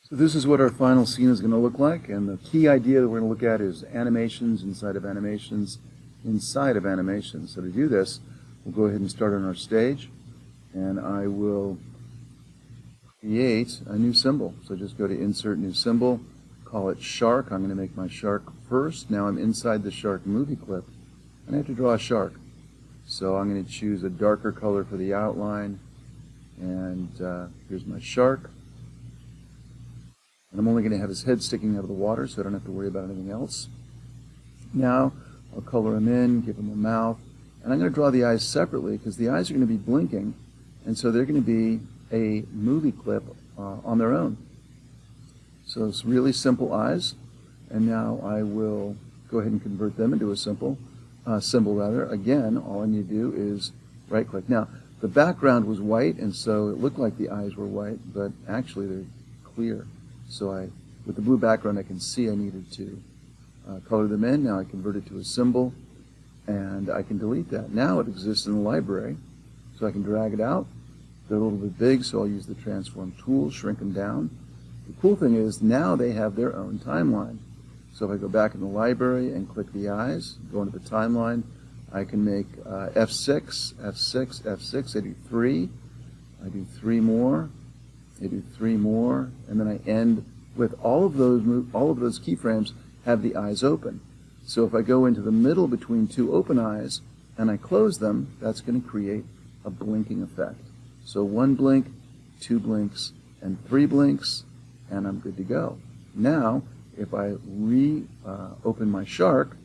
So this is what our final scene is going to look like, and the key idea that we're going to look at is animations inside of animations inside of animations. So to do this, we'll go ahead and start on our stage, and I will create a new symbol. So just go to Insert New Symbol, call it Shark. I'm going to make my shark first. Now I'm inside the shark movie clip, and I have to draw a shark. So I'm going to choose a darker color for the outline, and here's my shark. And I'm only going to have his head sticking out of the water, so I don't have to worry about anything else. Now, I'll color him in, give him a mouth, and I'm going to draw the eyes separately because the eyes are going to be blinking, and so they're going to be a movie clip on their own. So it's really simple eyes, and now I will go ahead and convert them into a symbol. Again, all I need to do is right-click. Now, the background was white, and so it looked like the eyes were white, but actually they're clear. So with the blue background, I can see I needed to color them in. Now I convert it to a symbol, and I can delete that. Now it exists in the library, so I can drag it out. They're a little bit big, so I'll use the transform tool, shrink them down. The cool thing is now they have their own timeline. So if I go back in the library and click the eyes, go into the timeline, I can make F6, F6, F6. I do 3. I do 3 more. I do 3 more, and then I end with all of those keyframes have the eyes open. So if I go into the middle between 2 open eyes and I close them, that's going to create a blinking effect. So 1 blink, 2 blinks, and 3 blinks, and I'm good to go. Now, if I open my shark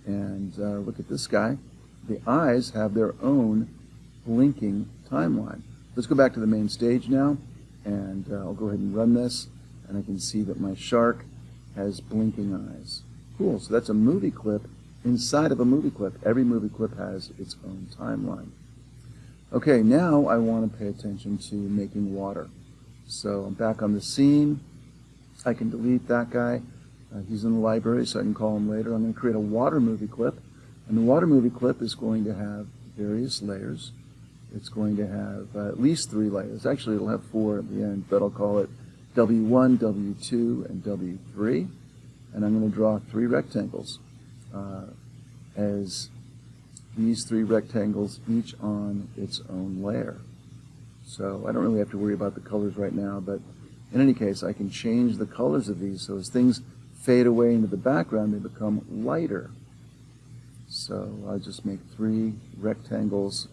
and look at this guy, the eyes have their own blinking timeline. Let's go back to the main stage now. And I'll go ahead and run this, and I can see that my shark has blinking eyes. Cool, so that's a movie clip inside of a movie clip. Every movie clip has its own timeline. Okay, now I want to pay attention to making water. So I'm back on the scene. I can delete that guy. He's in the library, so I can call him later. I'm going to create a water movie clip, and the water movie clip is going to have various layers. It's going to have at least 3 layers. Actually, it'll have 4 at the end, but I'll call it W1, W2, and W3. And I'm going to draw 3 rectangles as these 3 rectangles, each on its own layer. So I don't really have to worry about the colors right now, but in any case, I can change the colors of these. So as things fade away into the background, they become lighter. So I'll just make 3 rectangles,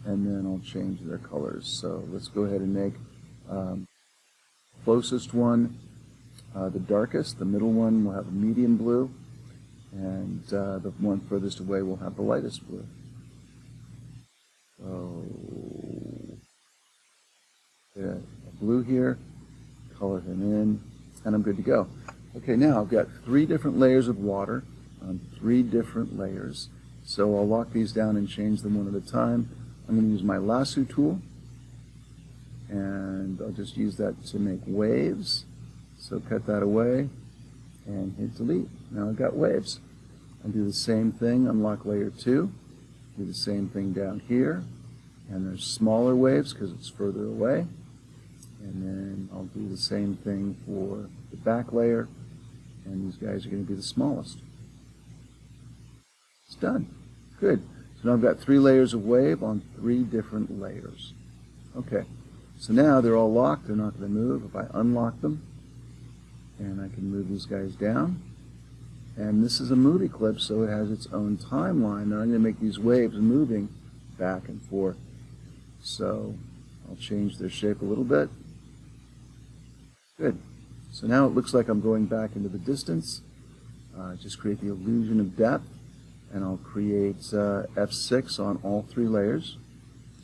and then I'll change their colors. So let's go ahead and make closest one the darkest, the middle one will have a medium blue, and the one furthest away will have the lightest blue. So yeah, blue here, color him in, and I'm good to go. Okay, now I've got 3 different layers of water on 3 different layers. So I'll lock these down and change them one at a time. I'm going to use my lasso tool, and I'll just use that to make waves. So cut that away and hit delete. Now I've got waves. I'll do the same thing, unlock layer 2, do the same thing down here, and there's smaller waves because it's further away. And then I'll do the same thing for the back layer, and these guys are going to be the smallest. It's done. Good. So now I've got 3 layers of wave on 3 different layers. Okay, so now they're all locked, they're not going to move. If I unlock them, and I can move these guys down, and this is a movie clip, so it has its own timeline, and I'm going to make these waves moving back and forth. So I'll change their shape a little bit. Good. So now it looks like I'm going back into the distance. Just create the illusion of depth. And I'll create F6 on all 3 layers,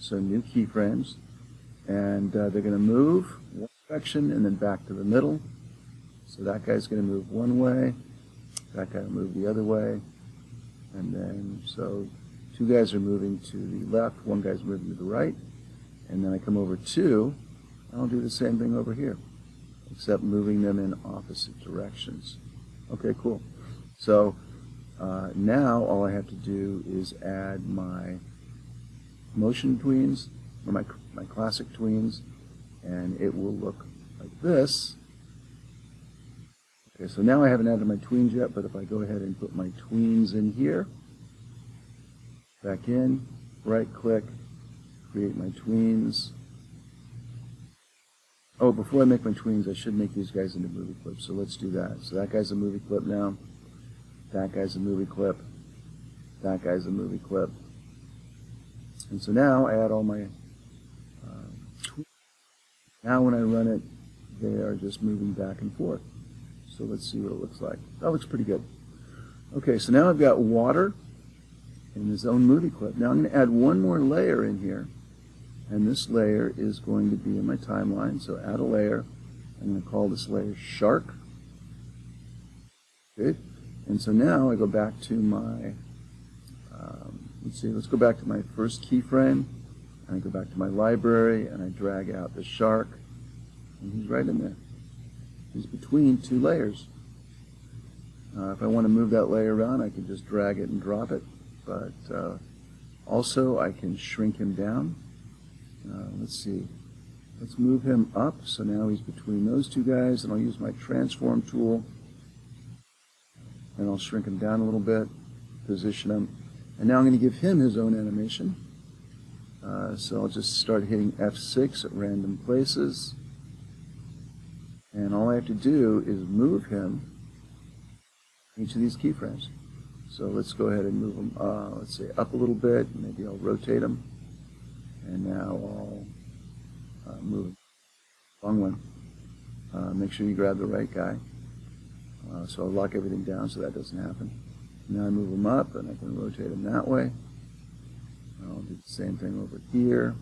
so new keyframes, and they're going to move one direction and then back to the middle. So that guy's going to move one way, that guy will move the other way, and then so 2 guys are moving to the left, 1 guy's moving to the right, and then I come over 2, I'll do the same thing over here, except moving them in opposite directions. Okay, cool. So now all I have to do is add my motion tweens, or my classic tweens, and it will look like this Okay, so now I haven't added my tweens yet, but if I go ahead and put my tweens in here, back in, right click, create my tweens. Oh, before I make my tweens, I should make these guys into movie clips, so let's do that. So that guy's a movie clip now, that guy's a movie clip, that guy's a movie clip. And so now I add all my tweens. Now when I run it, they are just moving back and forth. So let's see what it looks like. That looks pretty good. Okay, so now I've got water in his own movie clip. Now I'm going to add one more layer in here, and this layer is going to be in my timeline. So add a layer. I'm going to call this layer Shark. Good. And so now I go back to my, let's go back to my first keyframe, and I go back to my library, and I drag out the shark, and he's right in there. He's between two layers. If I want to move that layer around, I can just drag it and drop it. But also I can shrink him down. Let's see. Let's move him up. So now he's between those two guys, and I'll use my transform tool. And I'll shrink him down a little bit, position him. And now I'm going to give him his own animation. So I'll just start hitting F6 at random places. And all I have to do is move him each of these keyframes. So let's go ahead and move him, let's say up a little bit. Maybe I'll rotate him. And now I'll move him. Wrong one. Make sure you grab the right guy. So I'll lock everything down so that doesn't happen. Now I move him up, and I can rotate him that way. I'll do the same thing over here.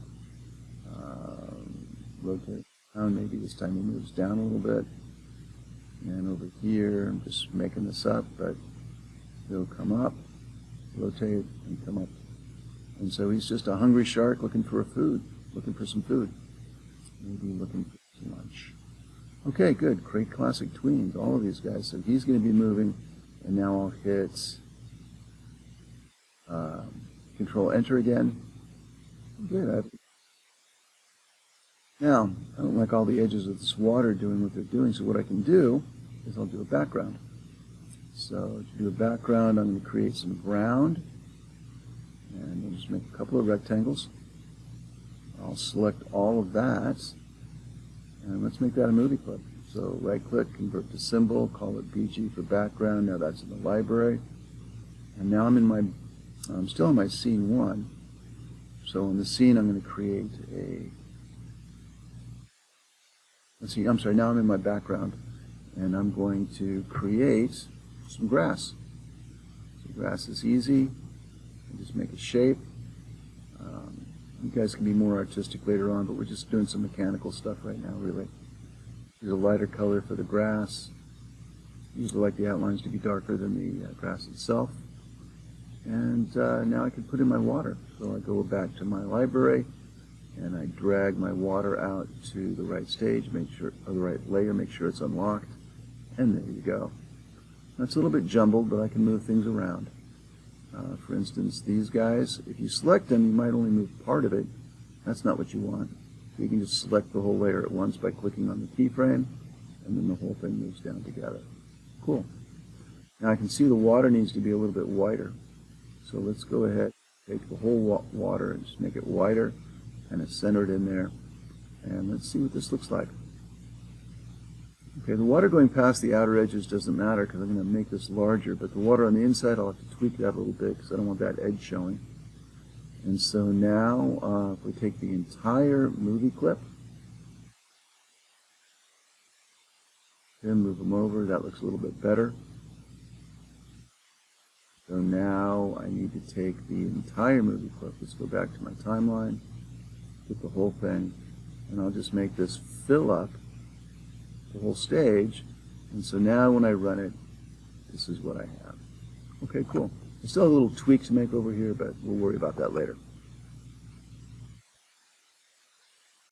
Rotate down. Maybe this time he moves down a little bit. And over here, I'm just making this up, but he'll come up, rotate, and come up. And so he's just a hungry shark looking for looking for some food. Maybe looking for some lunch. Okay, good. Great classic tweens, all of these guys. So he's going to be moving, and now I'll hit Control Enter again. Good. Now, I don't like all the edges of this water doing what they're doing, so what I can do is I'll do a background. So to do a background, I'm going to create some ground, and I'll just make a couple of rectangles. I'll select all of that, and let's make that a movie clip. So right-click, convert to symbol, call it BG for background. Now that's in the library, and now I'm still in my scene 1. So in the scene, I'm going to create a. Let's see. I'm sorry. Now I'm in my background, and I'm going to create some grass. So grass is easy. Just make a shape. You guys can be more artistic later on, but we're just doing some mechanical stuff right now, really. Use a lighter color for the grass. Usually like the outlines to be darker than the grass itself. And now I can put in my water. So I go back to my library, and I drag my water out to the right stage, make sure, or the right layer, make sure it's unlocked, and there you go. That's a little bit jumbled, but I can move things around. For instance, these guys, if you select them, you might only move part of it. That's not what you want. So you can just select the whole layer at once by clicking on the keyframe, and then the whole thing moves down together. Cool. Now I can see the water needs to be a little bit wider. So let's go ahead, take the whole water and just make it wider, and it's centered in there. And let's see what this looks like. Okay, the water going past the outer edges doesn't matter because I'm going to make this larger, but the water on the inside, I'll have to tweak that a little bit because I don't want that edge showing. And so now, if we take the entire movie clip, then move them over, that looks a little bit better. So now I need to take the entire movie clip. Let's go back to my timeline, get the whole thing, and I'll just make this fill up the whole stage. And so now when I run it, this is what I have. Okay, cool. I still have a little tweak to make over here, but we'll worry about that later.